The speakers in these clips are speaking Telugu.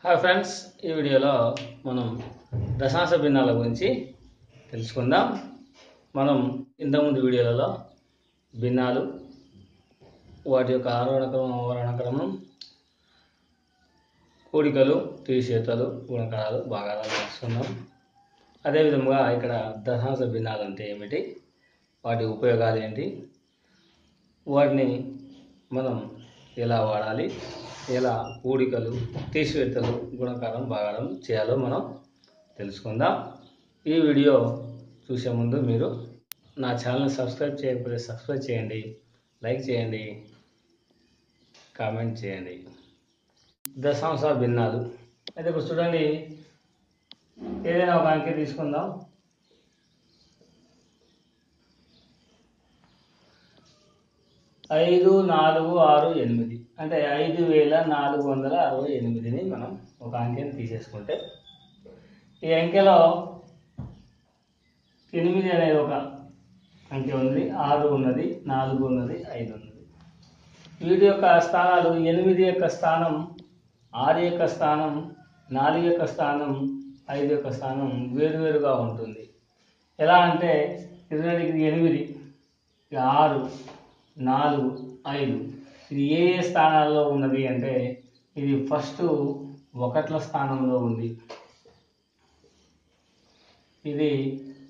హాయ్ ఫ్రెండ్స్, ఈ వీడియోలో మనం దశాంశ భిన్నాల గురించి తెలుసుకుందాం. మనం ఇంతకుముందు వీడియోలలో భిన్నాలు, వాటి యొక్క ఆరోహణ క్రమం, అవరోహణ క్రమం, కూడికలు, తీసివేతలు, గుణకారాలు, భాగాలు తెలుసుకుందాం. అదేవిధంగా ఇక్కడ దశాంశ భిన్నాలు అంటే ఏమిటి, వాటి ఉపయోగాలు ఏంటి, వాటిని మనం ఎలా వాడాలి, ఎలా కూడికలు, తీసివేతలు, గుణకారం, భాగారం చేయాలో మనం తెలుసుకుందాం. ఈ వీడియో చూసే ముందు మీరు నా ఛానల్ని సబ్స్క్రైబ్ చేయకపోతే సబ్స్క్రైబ్ చేయండి, లైక్ చేయండి, కామెంట్ చేయండి. దశాంశ భిన్నాలు అయితే ఇప్పుడు చూడండి, ఏదైనా ఒక అంకె తీసుకుందాం. 5468 అంటే 5468ని మనం ఒక అంకెని తీసేసుకుంటే, ఈ అంకెలో 8 అనేది ఒక అంకె ఉంది, 6 ఉన్నది, 4 ఉన్నది, 5 ఉన్నది. వీటి యొక్క స్థానాలు 8 యొక్క స్థానం, 6 యొక్క స్థానం, 4 యొక్క స్థానం, 5 యొక్క స్థానం వేరువేరుగా ఉంటుంది. ఎలా అంటే ఇది 8, 6, 4, 5 ఇది ఏ స్థానాల్లో ఉన్నది అంటే, ఇది ఫస్ట్ 1ల స్థానంలో ఉంది, ఇది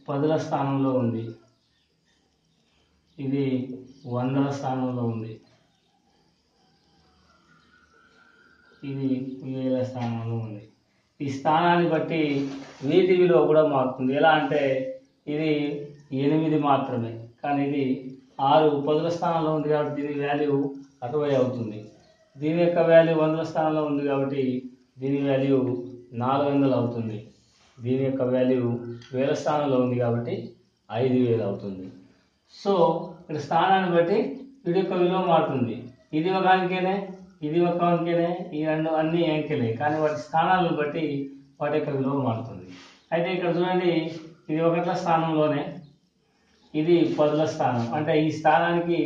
10ల స్థానంలో ఉంది, ఇది 100ల స్థానంలో ఉంది, ఇది 1000ల స్థానంలో ఉంది. ఈ స్థానాన్ని బట్టి వీటి విలువ కూడా మారుతుంది. ఎలా అంటే ఇది 8 మాత్రమే, కానీ ఇది 6 10ల స్థానంలో ఉంది కాబట్టి దీని వాల్యూ 60 అవుతుంది. దీని యొక్క వాల్యూ 100ల స్థానంలో ఉంది కాబట్టి దీని వాల్యూ 400 అవుతుంది. దీని యొక్క వాల్యూ 1000ల స్థానంలో ఉంది కాబట్టి 5000 అవుతుంది. సో ఇక్కడ స్థానాన్ని బట్టి వీటి యొక్క విలువ మారుతుంది. ఇది ఒక అంకెనే, ఇది ఒక అంకెనే, ఈ అన్ని అంకెలే, కానీ వాటి స్థానాలను బట్టి వాటి యొక్క విలువ మారుతుంది. అయితే ఇక్కడ చూడండి, ఇది 1ల స్థానంలోనే, ఇది 10ల స్థానం, అంటే ఈ స్థానానికి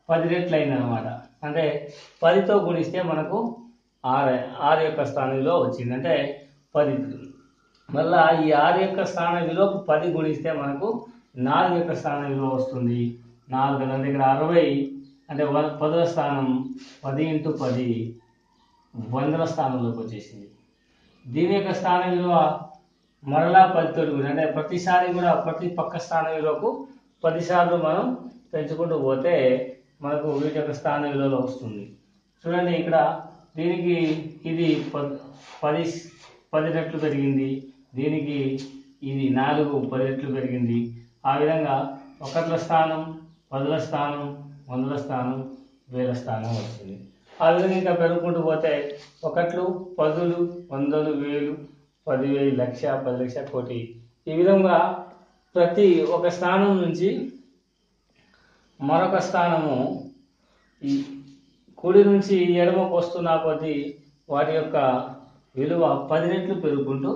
10 రెట్లు అయిందనమాట. అంటే 10తో గుణిస్తే మనకు 6 యొక్క స్థాన విలువ వచ్చింది, అంటే 10. మళ్ళా ఈ 6 యొక్క స్థాన విలువకు 10 గుణిస్తే మనకు 4 యొక్క స్థాన విలువ వస్తుంది. 4 అంటే ఇక్కడ 60 అంటే 10ల స్థానం, 10 × 10 100ల స్థానంలోకి వచ్చేసింది. దీని యొక్క స్థాన విలువ మరలా 10తో గుణి, అంటే ప్రతిసారి కూడా ప్రతి పక్క స్థాన విలువకు 10 సార్లు మనం పెంచుకుంటూ పోతే మనకు వీటి యొక్క స్థాన విలువలో వస్తుంది. చూడండి, ఇక్కడ దీనికి ఇది 10 రెట్లు పెరిగింది, దీనికి ఇది 4 10 రెట్లు పెరిగింది. ఆ విధంగా 1ల స్థానం, 10ల స్థానం, 100ల స్థానం, 1000ల స్థానం వస్తుంది. ఆ విధంగా ఇంకా పెరుగుకుంటూ పోతే 1లు, 10లు, 100లు, 1000, 10,000, లక్ష, 10 లక్ష, కోటి, ఈ విధంగా ప్రతి ఒక స్థానం నుంచి మరొక స్థానము ఈ కుడి నుంచి ఎడమకు వస్తున్న కొద్దీ వాటి యొక్క విలువ 10 రెట్లు పెరుగుకుంటూ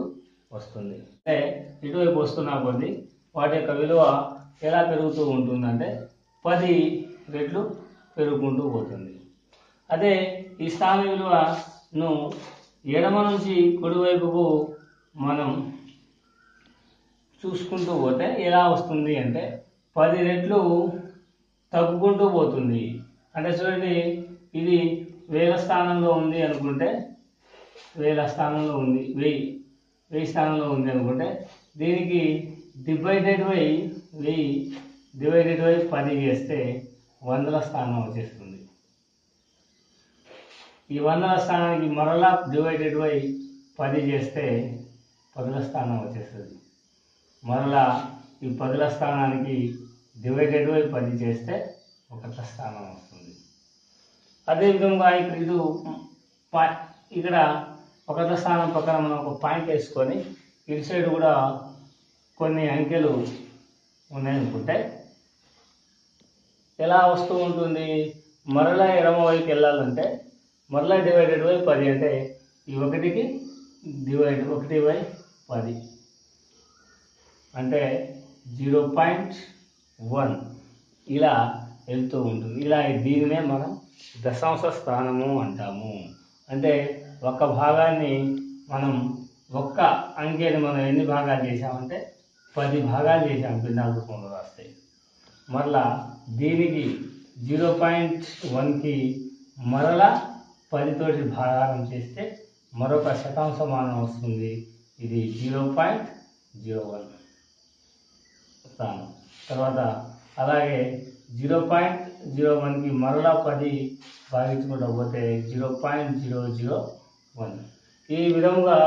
వస్తుంది. అంటే ఇటువైపు వస్తున్న కొద్దీ వాటి యొక్క విలువ ఎలా పెరుగుతూ ఉంటుందంటే 10 రెట్లు పెరుగుకుంటూ పోతుంది. అదే ఈ స్థాన విలువను ఎడమ నుంచి కుడివైపుకు మనం చూసుకుంటూ పోతే ఎలా వస్తుంది అంటే 10 రెట్లు తగ్గుకుంటూ పోతుంది. అంటే చూడండి, ఇది 1000ల స్థానంలో ఉంది అనుకుంటే, 1000ల స్థానంలో ఉంది, 1000 స్థానంలో ఉంది అనుకుంటే, దీనికి డివైడెడ్ బై 1000 చేస్తే 100ల స్థానం వచ్చేస్తుంది. ఈ 100ల స్థానానికి మరలా డివైడెడ్ బై 10 చేస్తే 10ల స్థానం వచ్చేస్తుంది. మరలా ఈ 10ల స్థానానికి డివైడెడ్ బై 10 చేస్తే 1ల స్థానం వస్తుంది. అదేవిధంగా ఇక్కడ 1ల స్థానం పక్కన మనం ఒక పాయింట్ వేసుకొని ఇటు సైడ్ కూడా కొన్ని అంకెలు ఉన్నాయనుకుంటే ఎలా వస్తూ ఉంటుంది, మరలా ఎడమ వైపు వెళ్ళాలంటే మరలా డివైడెడ్ బై 10 అంటే ఈ 1కి 1/10 అంటే 0.1 ఇలా వెళ్తూ ఉంటుంది. ఇలా దీనినే మనం దశాంశ స్థానము అంటాము. అంటే ఒక భాగాన్ని మనం ఒక్క అంకెని మనం ఎన్ని భాగాలు చేసామంటే 10 భాగాలు చేసాం భిన్నాల రూపంలో రాస్తే. మరలా దీనికి 0.1కి మరలా 10 తోటి భాగారం చేస్తే మరొక శతాంశమానం వస్తుంది. ఇది 0.01 స్థానం. తర్వాత అలాగే 0.01కి మరలా 10 భాగించుకుంటూ పోతే 0.001. ఈ విధముగా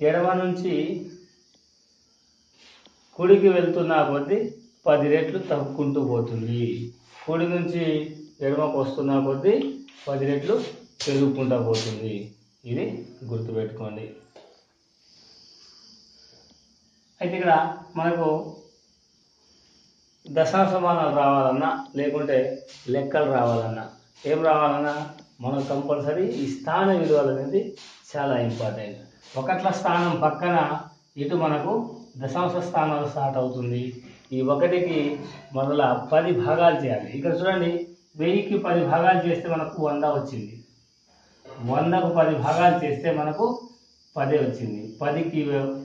ఎడమ నుంచి కుడికి వెళ్తున్న కొద్దీ 10 రెట్లు తగ్గుకుంటూ పోతుంది. కుడి నుంచి ఎడమకు వస్తున్న కొద్దీ 10 రెట్లు పెరుగుకుంటూ పోతుంది. ఇది గుర్తుపెట్టుకోండి. అయితే ఇక్కడ మనకు దశాంశమానాలు రావాలన్నా లేకుంటే లెక్కలు రావాలన్నా ఏం రావాలన్నా మనం కంపల్సరీ ఈ స్థాన విలువలు అనేది చాలా ఇంపార్టెంట్. ఒకట్ల స్థానం పక్కన ఇటు మనకు దశాంశ స్థానాలు స్టార్ట్ అవుతుంది. ఈ 1కి మొదల 10 భాగాలు చేయాలి. ఇక్కడ చూడండి, 1000కి 10 భాగాలు చేస్తే మనకు 100 వచ్చింది. 100కు 10 భాగాలు చేస్తే మనకు 10 వచ్చింది. 10కి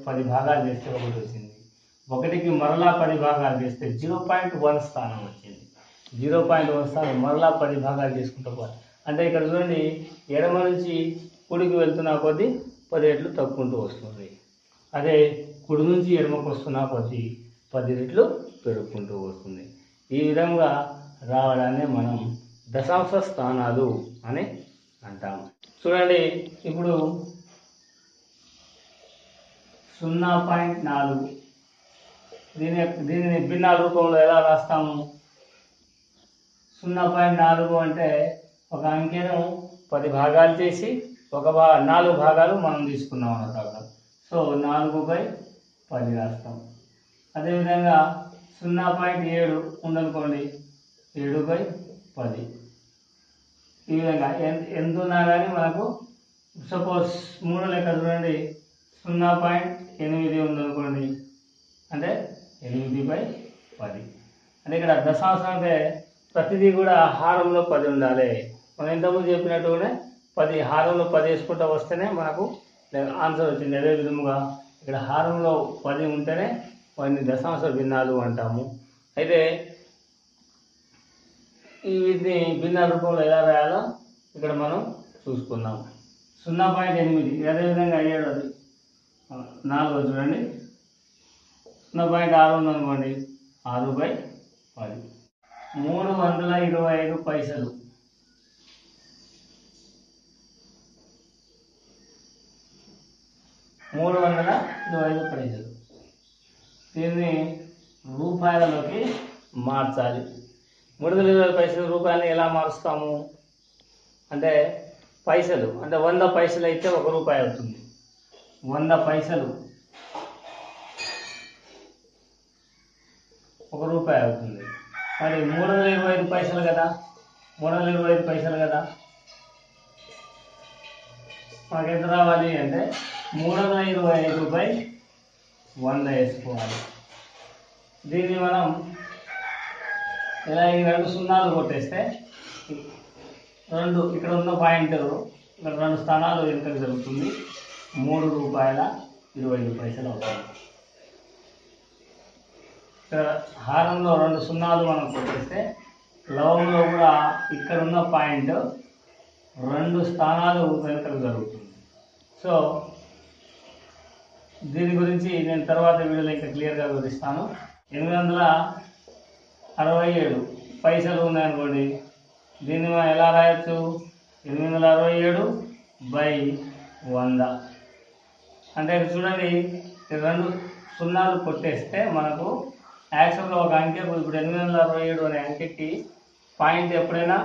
10 భాగాలు చేస్తే 1 వచ్చింది. 1కి మరలా 10 భాగాలు చేస్తే 0.1 స్థానం వచ్చింది. 0.1 స్థానం మరలా 10 భాగాలు చేసుకుంటూ పోవాలి. అంటే ఇక్కడ చూడండి, ఎడమ నుంచి కుడికి వెళ్తున్న కొద్దీ 10 రెట్లు తగ్గుకుంటూ వస్తుంది. అదే కుడి నుంచి ఎడమకు వస్తున్న కొద్దీ 10 రెట్లు పెరుగుకుంటూ వస్తుంది. ఈ విధంగా రావడాన్ని మనం దశాంశ స్థానాలు అని అంటాము. చూడండి, ఇప్పుడు 0.4 దీనిని భిన్నాల రూపంలో ఎలా రాస్తాము? 0.4 అంటే ఒక అంకెను 10 భాగాలు చేసి 4 భాగాలు మనం తీసుకున్నాం అన్నమాట. సో 4/10 రాస్తాం. అదేవిధంగా 0.7 ఉందనుకోండి, 7/10. ఈ విధంగా ఎంత ఉన్నా కానీ మనకు సపోజ్ 3 లెక్క చూడండి, 0.8 ఉందనుకోండి, అంటే 8/10. అంటే ఇక్కడ దశాంశం అంటే ప్రతిదీ కూడా హారంలో 10 ఉండాలి. మనం ఇంతకుముందు చెప్పినట్టుగానే 10 హారంలో 10 వేసుకుంటూ వస్తేనే మనకు ఆన్సర్ వచ్చింది. అదే విధముగా ఇక్కడ హారంలో 10 ఉంటేనే వాటిని దశాంశ భిన్నాలు అంటాము. అయితే వీటిని భిన్నాల రూపంలో ఎలా రాయాలో ఇక్కడ మనం చూసుకుందాం. 0.8 అదేవిధంగా 7 4 చూడండి, 0.6 ఉందనుకోండి, 6/10. 325 పైసలు. 325 పైసలు. దీన్ని రూపాయలలోకి మార్చాలి. 320 పైసలు రూపాయలని ఎలా మారుస్తాము అంటే పైసలు అంటే 100 పైసలు అయితే 1 రూపాయి అవుతుంది. 100 పైసలు 1 రూపాయి అవుతుంది. మరి 325 పైసలు కదా, 325 పైసలు కదా, మనకు ఎంత రావాలి అంటే 325/100 వేసుకోవాలి. దీన్ని మనం ఇలా ఈ 2 సున్నాలు కొట్టేస్తే ఇక్కడ ఉన్న పాయింట్ ఇక్కడ 2 స్థానాలు వెనుకకు జరుగుతుంది. 3 రూపాయల 25 పైసలు అవుతుంది. ఇక్కడ హారంలో 2 సున్నాలు మనం కొట్టేస్తే లవంలో కూడా ఇక్కడ ఉన్న పాయింట్ 2 స్థానాలు వెనుకకు జరుగుతుంది. సో దీని గురించి నేను తర్వాత వీడియోలో ఇంకా క్లియర్గా వివరిస్తాను. 867 పైసలు ఉన్నాయనుకోండి, దీన్ని మనం ఎలా రాయొచ్చు? 867/100. అంటే చూడండి, 2 సున్నాలు కొట్టేస్తే మనకు యాక్చువల్గా ఒక అంకెకు ఇప్పుడు 867 అనే అంకెకి పాయింట్ ఎప్పుడైనా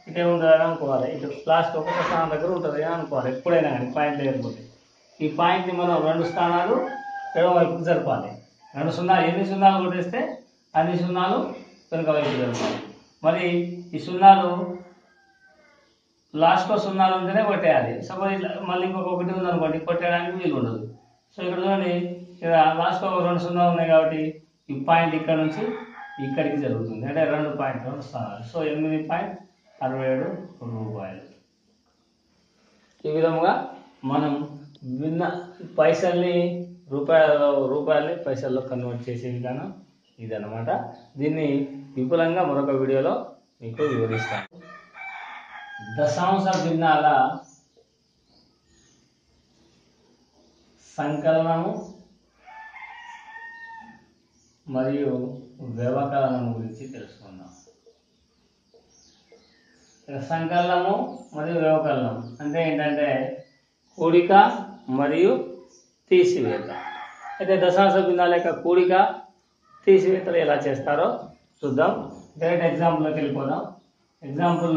ఇటే ఉంటుందని అనుకోవాలి. ఇటు లాస్ట్ ఒక స్థానం దగ్గర ఉంటుంది అని అనుకోవాలి. ఎప్పుడైనా కానీ పాయింట్ లేకపోతే ఈ పాయింట్ని మనం 2 స్థానాలు ఎడమ వైపుకు జరపాలి. 2 సున్నాలు ఎన్ని సున్నాలు కొట్టేస్తే అన్ని సున్నాలు వెనుక వైపు జరపాలి. మరి ఈ సున్నాలు లాస్ట్లో సున్నాలు ఉంటేనే కొట్టేయాలి. సపోజ్ మళ్ళీ ఇంకొక 1 ఉందనుకోండి, కొట్టేయడానికి వీలు ఉండదు. సో ఇక్కడ చూడండి, ఇక్కడ లాస్ట్లో 2 సున్నాలు ఉన్నాయి కాబట్టి ఈ పాయింట్ ఇక్కడ నుంచి ఇక్కడికి జరుగుతుంది. అంటే 2 స్థానాలు. సో 8.67 రూపాయలు. ఈ విధముగా మనం భిన్న రూపాయల్ని పైసల్లో కన్వర్ట్ చేసే విధానం ఇదన్నమాట. దీన్ని విపులంగా మరొక వీడియోలో మీకు వివరిస్తాను. దశాంశ భిన్నాల సంకలనము మరియు వ్యవకలనం గురించి తెలుసుకుందాం. సంకలనము మరియు వ్యవకలనం అంటే ఏంటంటే కూడిక మరియు తీసివేత. అయితే దశాంశ భిన్నాల యొక్క కూడిక తీసివేతలు ఎలా చేస్తారో చూద్దాం. డైరెక్ట్ ఎగ్జాంపుల్లోకి వెళ్ళిపోదాం. ఎగ్జాంపుల్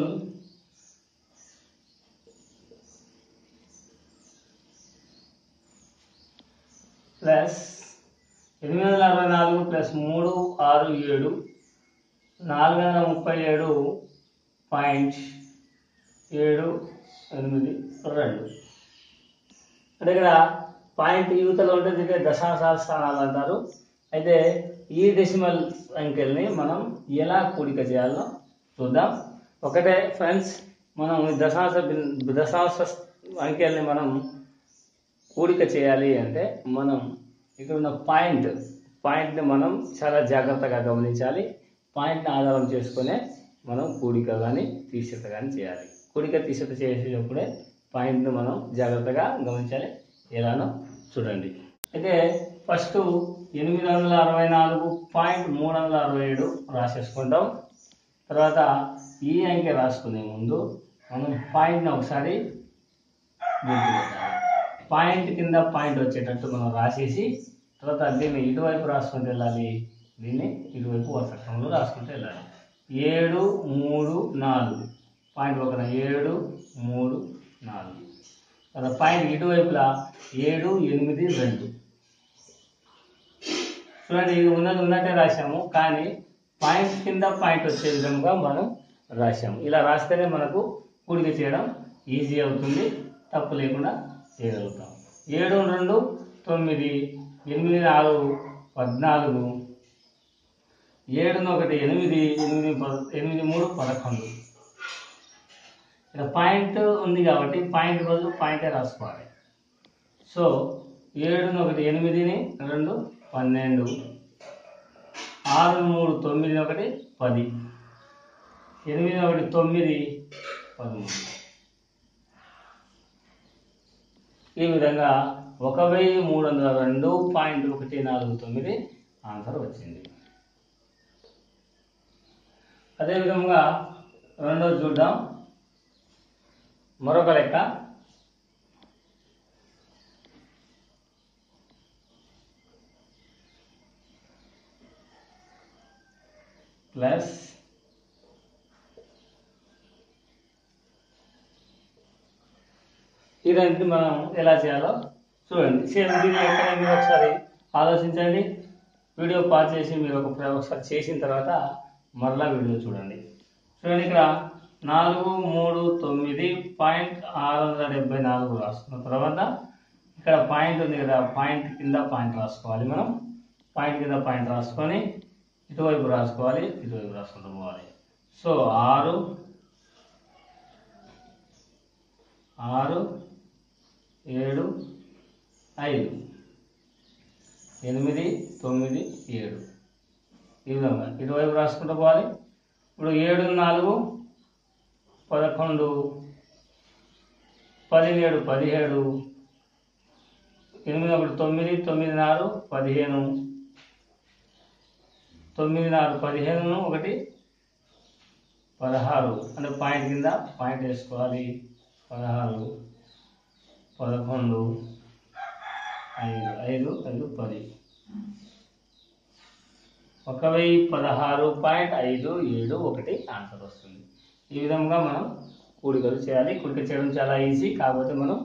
ప్లస్ 864 ప్లస్ 3 6 7 437.782 అంటే ఇక్కడ పాయింట్ యూతలో ఉంటుంది దశాంశాల స్థానాలు అంటారు. అయితే ఈ డెసిమల్ అంకెల్ని మనం ఎలా కూడిక చేయాలో చూద్దాం. ఒకటే ఫ్రెండ్స్, మనం దశాంశ అంకెల్ని మనం కూడిక చేయాలి అంటే మనం ఇక్కడ ఉన్న పాయింట్ని మనం చాలా జాగ్రత్తగా గమనించాలి. పాయింట్ని ఆధారం చేసుకునే మనం కూడిక కానీ తీసివేత కానీ చేయాలి. కూడిక తీసివేత చేసేటప్పుడే పాయింట్ని మనం జాగ్రత్తగా గమనించాలి. ఎలానో చూడండి. అయితే ఫస్ట్ 864.367 రాసేసుకుంటాం. తర్వాత ఈ అంకె రాసుకునే ముందు మనం పాయింట్ని ఒకసారి గుర్తుపెట్టాలి. పాయింట్ కింద పాయింట్ వచ్చేటట్టు మనం రాసేసి తర్వాత దీన్ని ఇటువైపు రాసుకుంటూ వెళ్ళాలి. దీన్ని ఇటువైపు వరుస క్రమంలో రాసుకుంటూ వెళ్ళాలి. 7 3 4 పాయింట్ పక్కన 7 3 4 తర్వాత పాయింట్ ఇటువైపులా 7 8 2. చూడండి, ఇది ఉన్నట్టే రాసాము, కానీ పాయింట్ కింద పాయింట్ వచ్చే విధంగా మనం రాసాము. ఇలా రాస్తేనే మనకు కూడిక చేయడం ఈజీ అవుతుంది, తప్పు లేకుండా చేయగలుగుతాం. 7 2 9 8 4 14 7 1 8 8 3 11. ఇక్కడ పాయింట్ ఉంది కాబట్టి పాయింట్ బదులు పాయింటే రాసుకోవాలి. సో 7 1 8 2 12 6 3 9 1 10 8 1 9 13. ఈ విధంగా 1302.149 ఆన్సర్ వచ్చింది. అదేవిధంగా రెండోది చూద్దాం. మరొక లెక్క ప్లస్ ఇదంతా మనం ఎలా చేయాలో చూడండి. సేమ్ దీని లెక్క మీరు ఒకసారి ఆలోచించండి. వీడియో పాజ్ చేసి మీరు ఒకసారి చేసిన తర్వాత మరలా వీడియో చూడండి. చూడండి, ఇక్కడ 439.674 రాసుకున్న తర్వాత ఇక్కడ పాయింట్ ఉంది కదా, పాయింట్ కింద పాయింట్ రాసుకోవాలి. మనం పాయింట్ కింద పాయింట్ రాసుకొని ఇటువైపు రాసుకోవాలి, ఇటువైపు రాసుకుంటూ పోవాలి. సో 6 6 7 5 8 9 7 ఈ విధంగా ఇటువైపు రాసుకుంటూ పోవాలి. ఇప్పుడు 7 4 11 17 17 8 1 9 9 4 15 9 4 15 1 16 అంటే పాయింట్ కింద పాయింట్ వేసుకోవాలి. 16 11 5 5 10 1016.571 ఆన్సర్ వస్తుంది. ఈ విధంగా మనం కూడికలు చేయాలి. కూడిక చేయడం చాలా ఈజీ, కాకపోతే మనం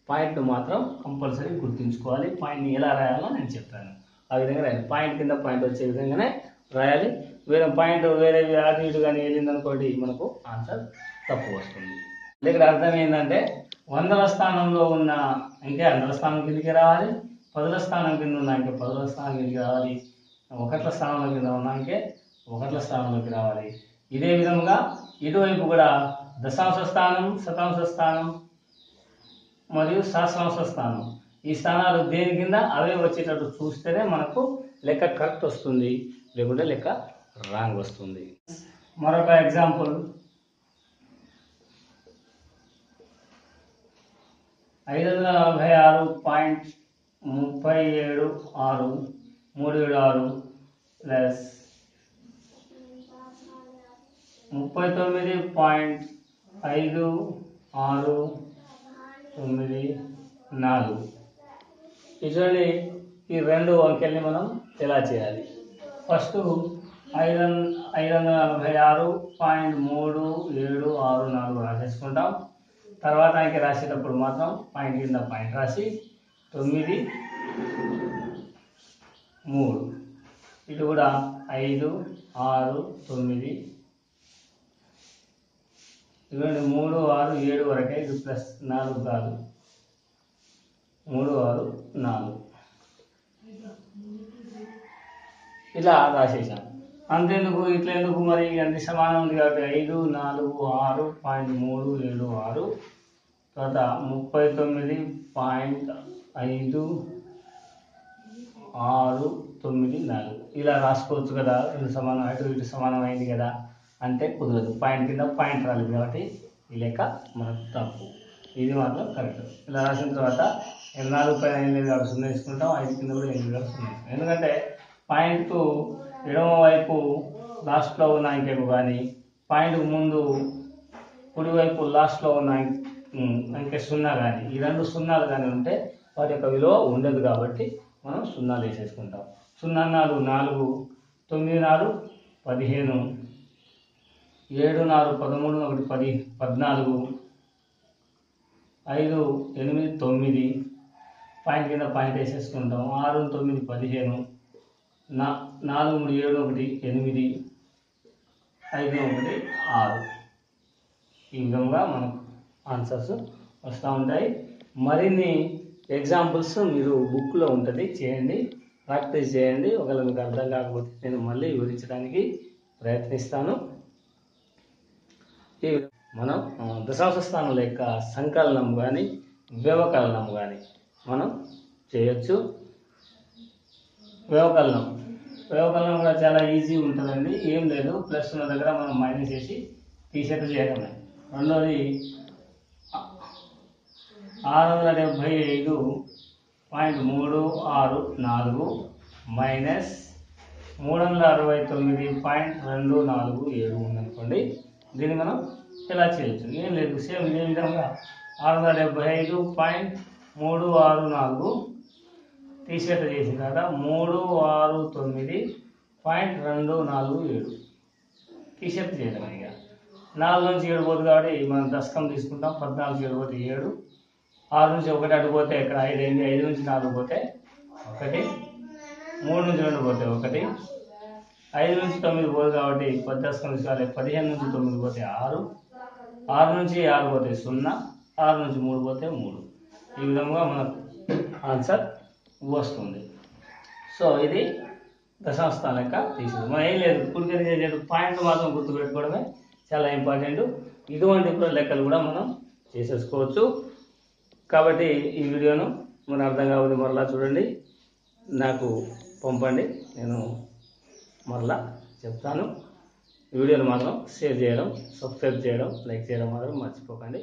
పాయింట్ను మాత్రం కంపల్సరీ గుర్తుంచుకోవాలి. పాయింట్ని ఎలా రాయాలో నేను చెప్తాను. ఆ విధంగా రాయాలి. పాయింట్ కింద పాయింట్ వచ్చే విధంగానే రాయాలి. వేరే పాయింట్ వేరే అటు ఇటు కానీ వెళ్ళిందనుకోండి మనకు ఆన్సర్ తప్పు వస్తుంది. ఇక్కడ అర్థం ఏంటంటే 100ల స్థానంలో ఉన్న అంకె 100ల స్థానం కిందకి రావాలి, 10ల స్థానం కింద ఉన్న అంకె 10ల స్థానం కిందకి రావాలి, 1ల స్థానంలో కింద ఉన్న అంకె 1ల స్థానంలోకి రావాలి. ఇదే విధంగా ఇటువైపు కూడా దశాంశ స్థానం, శతాంశ స్థానం మరియు సహస్రాంశ స్థానం ఈ స్థానాలు దేని కింద అవే వచ్చేటట్టు చూస్తేనే మనకు లెక్క కరెక్ట్ వస్తుంది, లేకుంటే లెక్క రాంగ్ వస్తుంది. మరొక ఎగ్జాంపుల్ 546.376 ప్లస్ 39.5694. చూడండి, ఈ రెండు అంకెల్ని మనం ఎలా చేయాలి? ఫస్ట్ 546.3764 రాసేసుకుంటాం. తర్వాత అంకె రాసేటప్పుడు మాత్రం పాయింట్ కింద పాయింట్ రాసి 9 3 ఇటు కూడా 5 6 9 చూడండి 3 6 7 వరకే, ఇది ప్లస్ 4 కాదు, 3 6 4 ఇలా రాసేసాం. అంతేందుకు ఇట్లా ఎందుకు, మరి అన్ని సమానం ఉంది కాబట్టి 5 4 6.376 తర్వాత 39.5694 ఇలా రాసుకోవచ్చు కదా. రెండు సమానం, అటు ఇటు సమానం అయింది కదా అంటే కుదరదు, పాయింట్ కింద పాయింట్ రాలేదు కాబట్టి ఈ లెక్క మనకు తప్పు. ఇది మాత్రం కరెక్ట్. ఇలా రాసిన తర్వాత 4 పైన 8 కాబట్టి 0 తీసుకుంటాం, 5 కింద కూడా 8 కాబట్టి 0. ఎందుకంటే పాయింట్కు ఎడమ వైపు లాస్ట్లో ఉన్న అంకెకు కానీ, పాయింట్కు ముందు కుడివైపు లాస్ట్లో ఉన్న అంకె 0 కానీ, ఈ రెండు సున్నాలు కానీ ఉంటే వాటి యొక్క విలువ ఉండదు కాబట్టి మనం సున్నాలు వేసేసుకుంటాం. 0 4 4, 9 4 15, 7 4 13, 1 10 14, 5 8 9 పాయింట్ కింద పాయింట్ వేసేసుకుంటాం. 6 9 15, 4 3 7 1 8, 5 1 6. ఈ విధంగా మనకు ఆన్సర్స్ వస్తూ ఉంటాయి. మరిన్ని ఎగ్జాంపుల్స్ మీరు బుక్లో ఉంటుంది, చేయండి, ప్రాక్టీస్ చేయండి. ఒకవేళ మీకు అర్థం కాకపోతే నేను మళ్ళీ వివరించడానికి ప్రయత్నిస్తాను. ఈ మనం దశాంశ స్థానాల యొక్క సంకలనం కానీ వ్యవకలనం కానీ మనం చేయొచ్చు. వ్యవకలనం కూడా చాలా ఈజీ ఉంటుందండి. ఏం లేదు, ప్లస్ ఉన్న దగ్గర మనం మైనస్ చేసి తీసేట్టు చేయడమే. రెండోది 675.364 మైనస్ 369.247 ఉందనుకోండి. దీన్ని మనం ఎలా చేయొచ్చు? ఏం లేదు, సేమ్ ఇదే విధంగా 675.364 తీసేట చేసిన తర్వాత 369.247 తీసేట చేయడం. ఇక 4 నుంచి 7 పోతుంది కాబట్టి మనం దశకం తీసుకుంటాం. 14 7 పోతే 7, 6 నుంచి 1 అటు పోతే ఇక్కడ 5 అయింది, 5 నుంచి 4 పోతే 1, 3 నుంచి 2 పోతే 1, 5 నుంచి 9 పోదు కాబట్టి 10 దశకం తీసుకోవాలి. 15 నుంచి 9 పోతే 6, 6 నుంచి 6 పోతే 0, 6 నుంచి 3 పోతే 3. ఈ విధంగా మనకు ఆన్సర్ వస్తుంది. సో ఇది దశాంశ స్థానం లెక్క తీసేది. మనం ఏం లేదు, కుడికరి చేసేది పాయింట్ మాత్రం గుర్తుపెట్టుకోవడమే చాలా ఇంపార్టెంట్. ఇటువంటి లెక్కలు కూడా మనం చేసేసుకోవచ్చు. కాబట్టి ఈ వీడియోను మన అర్థం కావాలి మరలా చూడండి, నాకు పంపండి, నేను మరలా చెప్తాను. ఈ వీడియోను మాత్రం షేర్ చేయడం, సబ్స్క్రైబ్ చేయడం, లైక్ చేయడం మాత్రం మర్చిపోకండి.